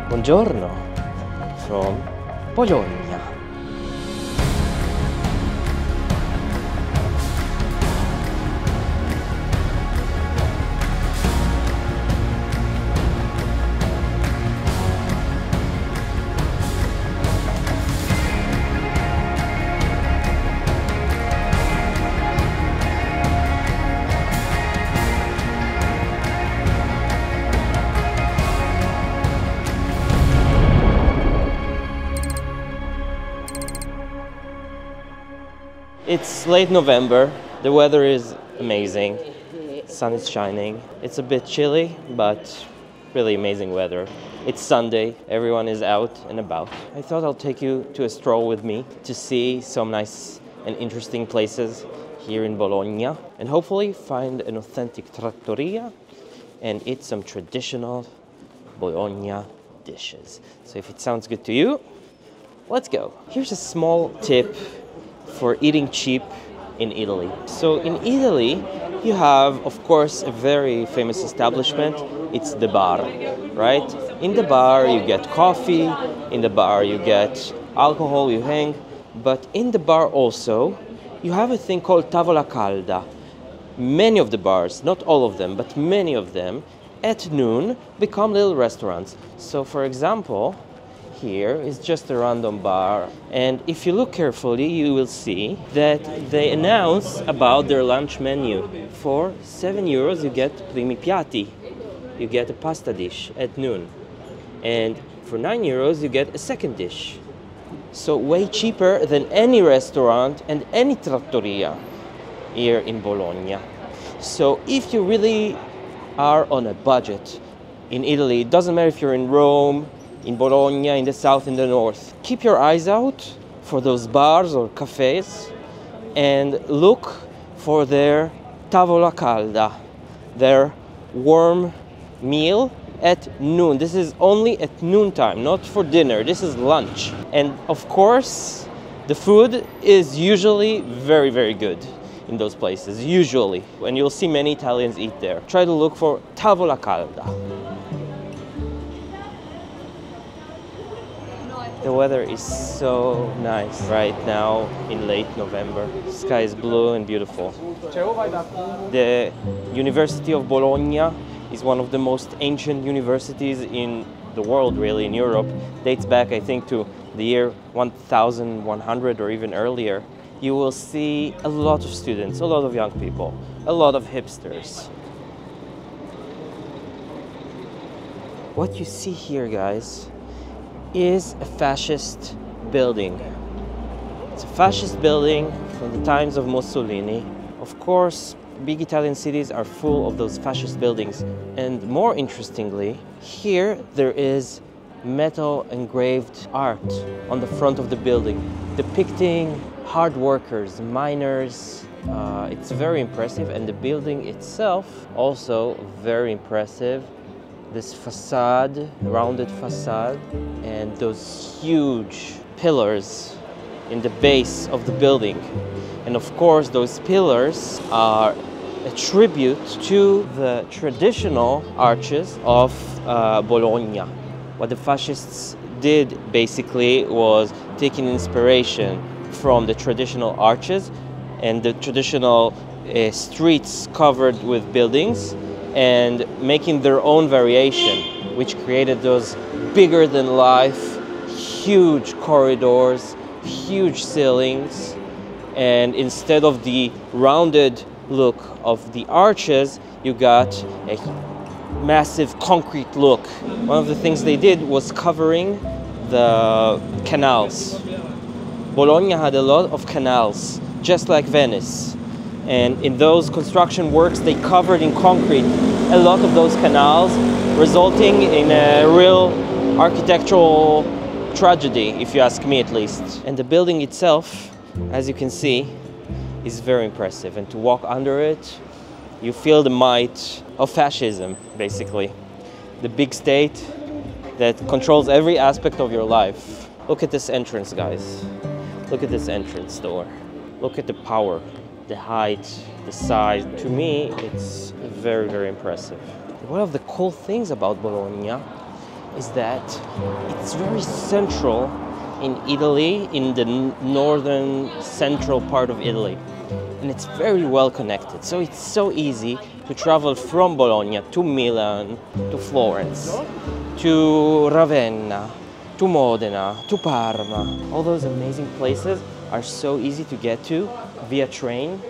Buongiorno from Bologna. It's late November, the weather is amazing, sun is shining. It's a bit chilly, but really amazing weather. It's Sunday, everyone is out and about. I thought I'll take you to a stroll with me to see some nice and interesting places here in Bologna and hopefully find an authentic trattoria and eat some traditional Bologna dishes. So if it sounds good to you, let's go. Here's a small tip for eating cheap in Italy. So in Italy, you have, of course, a very famous establishment. It's the bar, right? In the bar, you get coffee. In the bar, you get alcohol, you hang. But in the bar also, you have a thing called tavola calda. Many of the bars, not all of them, but many of them, at noon, become little restaurants. So for example, here is just a random bar, and if you look carefully you will see that they announce about their lunch menu. For €7 you get primi piatti, you get a pasta dish at noon, and for €9 you get a second dish. So way cheaper than any restaurant and any trattoria here in Bologna. So if you really are on a budget in Italy, it doesn't matter if you're in Rome, in Bologna, in the south, in the north. Keep your eyes out for those bars or cafes and look for their tavola calda, their warm meal at noon. This is only at noontime, not for dinner. This is lunch. And of course, the food is usually very, very good in those places, usually. And you'll see many Italians eat there. Try to look for tavola calda. The weather is so nice right now in late November. The sky is blue and beautiful. The University of Bologna is one of the most ancient universities in the world, really, in Europe. Dates back, I think, to the year 1100 or even earlier. You will see a lot of students, a lot of young people, a lot of hipsters. What you see here, guys, is a fascist building. It's a fascist building from the times of Mussolini. Of course, big Italian cities are full of those fascist buildings. And more interestingly, here there is metal engraved art on the front of the building, depicting hard workers, miners. It's very impressive, and the building itself also very impressive. This facade, rounded facade, and those huge pillars in the base of the building. And of course, those pillars are a tribute to the traditional arches of Bologna. What the fascists did basically was taking inspiration from the traditional arches and the traditional streets covered with buildings, and making their own variation, which created those bigger than life, huge corridors, huge ceilings, and instead of the rounded look of the arches, you got a massive concrete look. One of the things they did was covering the canals. Bologna had a lot of canals, just like Venice. And in those construction works, they covered in concrete a lot of those canals, resulting in a real architectural tragedy, if you ask me at least. And the building itself, as you can see, is very impressive. And to walk under it, you feel the might of fascism, basically. The big state that controls every aspect of your life. Look at this entrance, guys. Look at this entrance door. Look at the power, the height, the size. To me, it's very, very impressive. One of the cool things about Bologna is that it's very central in Italy, in the northern central part of Italy. And it's very well connected. So it's so easy to travel from Bologna to Milan, to Florence, to Ravenna, to Modena, to Parma. All those amazing places are so easy to get to via train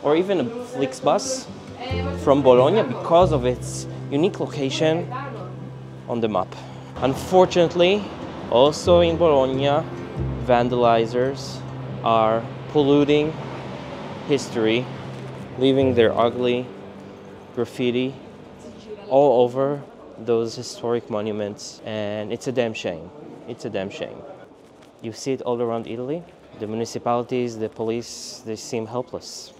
or even a Flixbus from Bologna because of its unique location on the map. Unfortunately, also in Bologna, vandalizers are polluting history, leaving their ugly graffiti all over those historic monuments, and it's a damn shame. It's a damn shame. You see it all around Italy. The municipalities, the police, they seem helpless.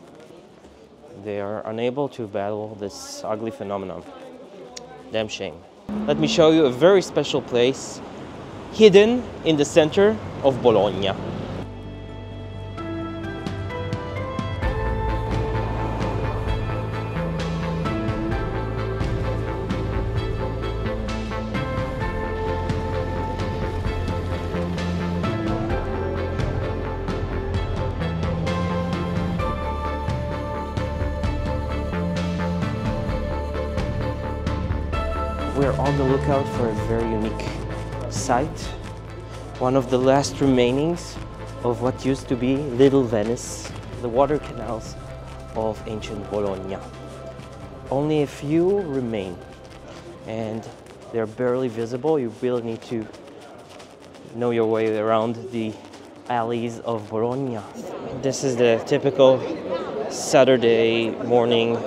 They are unable to battle this ugly phenomenon. Damn shame. Let me show you a very special place hidden in the center of Bologna. We're on the lookout for a very unique site, one of the last remainings of what used to be Little Venice, the water canals of ancient Bologna. Only a few remain, and they're barely visible. You really need to know your way around the alleys of Bologna. This is the typical Saturday morning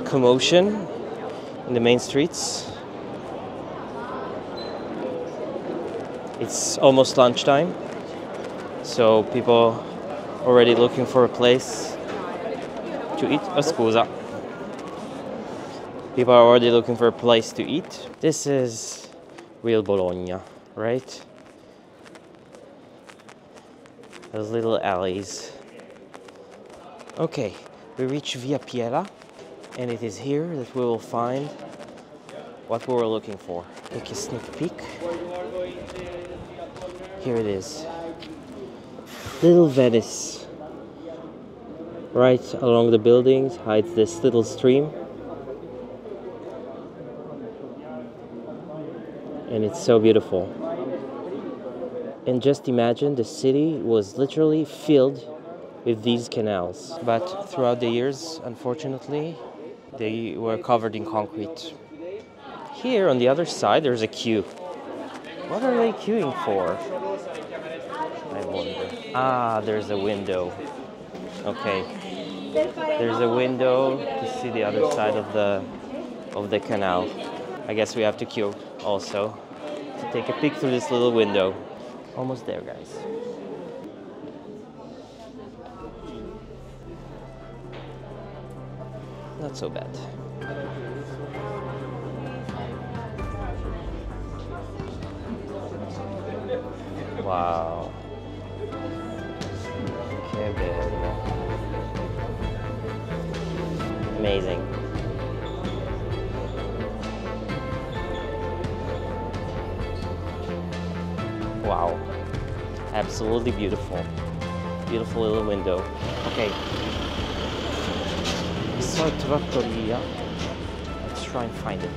commotion in the main streets. It's almost lunchtime, so people already looking for a place to eat. Oh, scusa. People are already looking for a place to eat. This is real Bologna, right? Those little alleys. Okay, we reach Via Piera, and it is here that we will find what we were looking for. Take a sneak peek. Here it is. Little Venice. Right along the buildings hides this little stream. And it's so beautiful. And just imagine the city was literally filled with these canals. But throughout the years, unfortunately, they were covered in concrete. Here on the other side, there's a queue. What are they queuing for? I wonder. Ah, there's a window. Okay. There's a window to see the other side of the canal. I guess we have to queue also to take a peek through this little window. Almost there, guys. Not so bad. Wow. Che bello. Amazing. Wow. Absolutely beautiful. Beautiful little window. Okay. We saw a trattoria. Let's try and find it.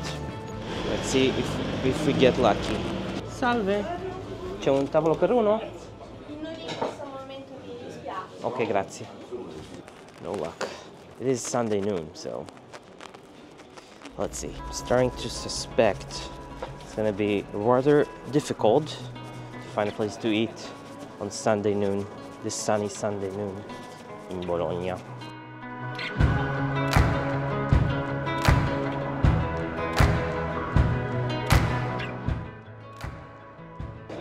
Let's see if we get lucky. Salve. C'è un tavolo per uno? Non in questo momento mi dispiace. Okay, grazie. No luck. It is Sunday noon, so let's see. I'm starting to suspect it's gonna be rather difficult to find a place to eat on Sunday noon, this sunny Sunday noon in Bologna.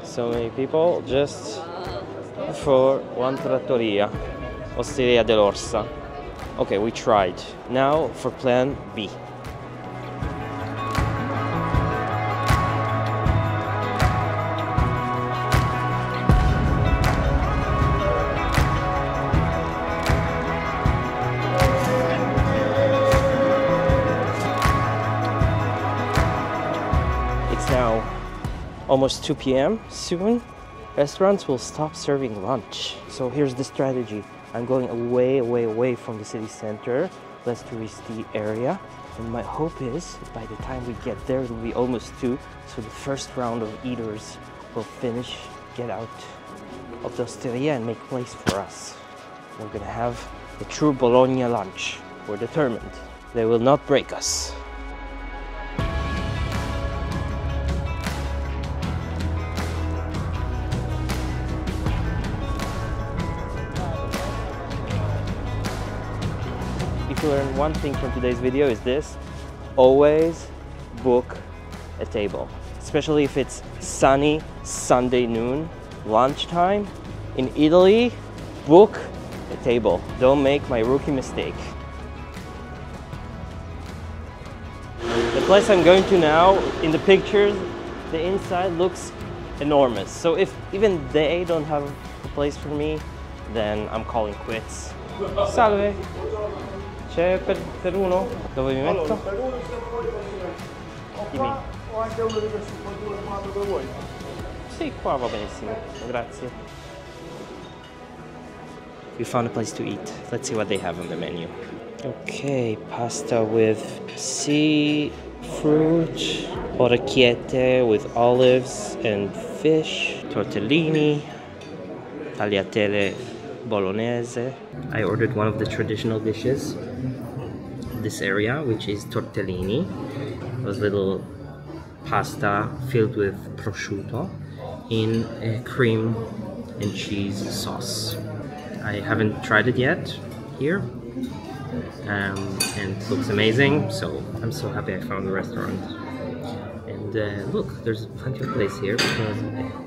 So many people just for one trattoria, Osteria dell'Orsa. Okay, we tried. Now for plan B. It's now almost 2 p.m. Soon, restaurants will stop serving lunch. So here's the strategy. I'm going away from the city center, less touristy area. And my hope is, by the time we get there, it'll be almost 2. So the first round of eaters will finish, get out of the osteria and make place for us. We're gonna have a true Bologna lunch. We're determined. They will not break us. If you learn one thing from today's video is this: always book a table. Especially if it's sunny Sunday noon, lunchtime. In Italy, book a table. Don't make my rookie mistake. The place I'm going to now, in the pictures, the inside looks enormous. So if even they don't have a place for me, then I'm calling quits. Salve! C'è per uno? Dove mi metto? Dimmi. O anche uno di questi due tomato che vuoi? Sì, qua va benissimo. Grazie. We found a place to eat. Let's see what they have on the menu. Okay, pasta with seafood, orecchiette with olives and fish, tortellini, tagliatelle bolognese. I ordered one of the traditional dishes of this area, which is tortellini. Those little pasta filled with prosciutto in a cream and cheese sauce. I haven't tried it yet here, and it looks amazing, so I'm so happy I found the restaurant. And look, there's plenty of place here because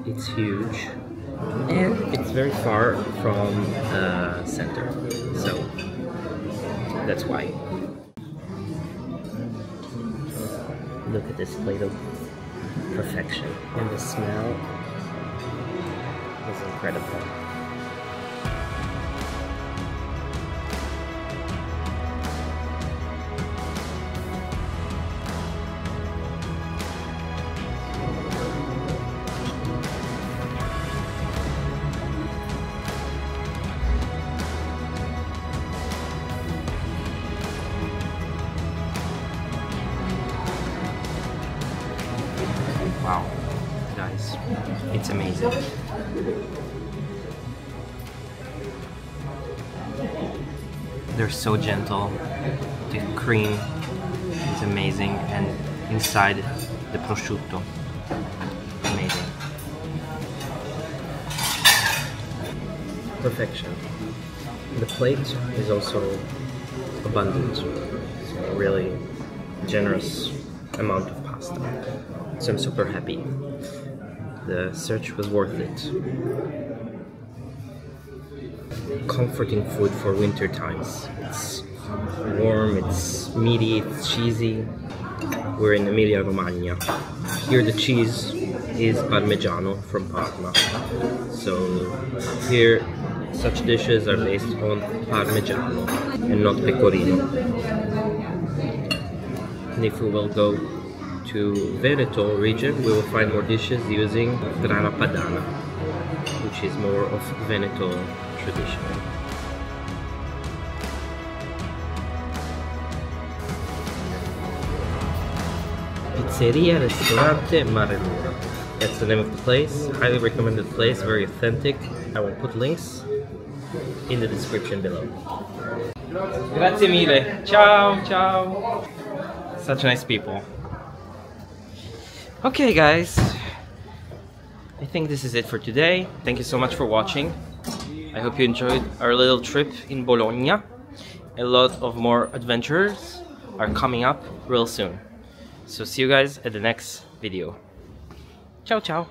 it's huge and it's very far from the center, so that's why. Look at this plate of perfection, and the smell is incredible. Wow, guys, it's amazing. They're so gentle. The cream is amazing, and inside the prosciutto, amazing. Perfection. The plate is also abundant, so a really generous amount of pasta. So I'm super happy. The search was worth it. Comforting food for winter times. It's warm, it's meaty, it's cheesy. We're in Emilia Romagna. Here the cheese is Parmigiano from Parma. So here such dishes are based on Parmigiano and not Pecorino. And if we will go to Veneto region, we will find more dishes using grana padana, which is more of Veneto tradition. Pizzeria Ristorante Marellura. That's the name of the place. Highly recommended place, very authentic. I will put links in the description below. Grazie mille. Ciao, ciao. Such nice people. Okay guys, I think this is it for today. Thank you so much for watching. I hope you enjoyed our little trip in Bologna. A lot of more adventures are coming up real soon. So see you guys at the next video. Ciao ciao!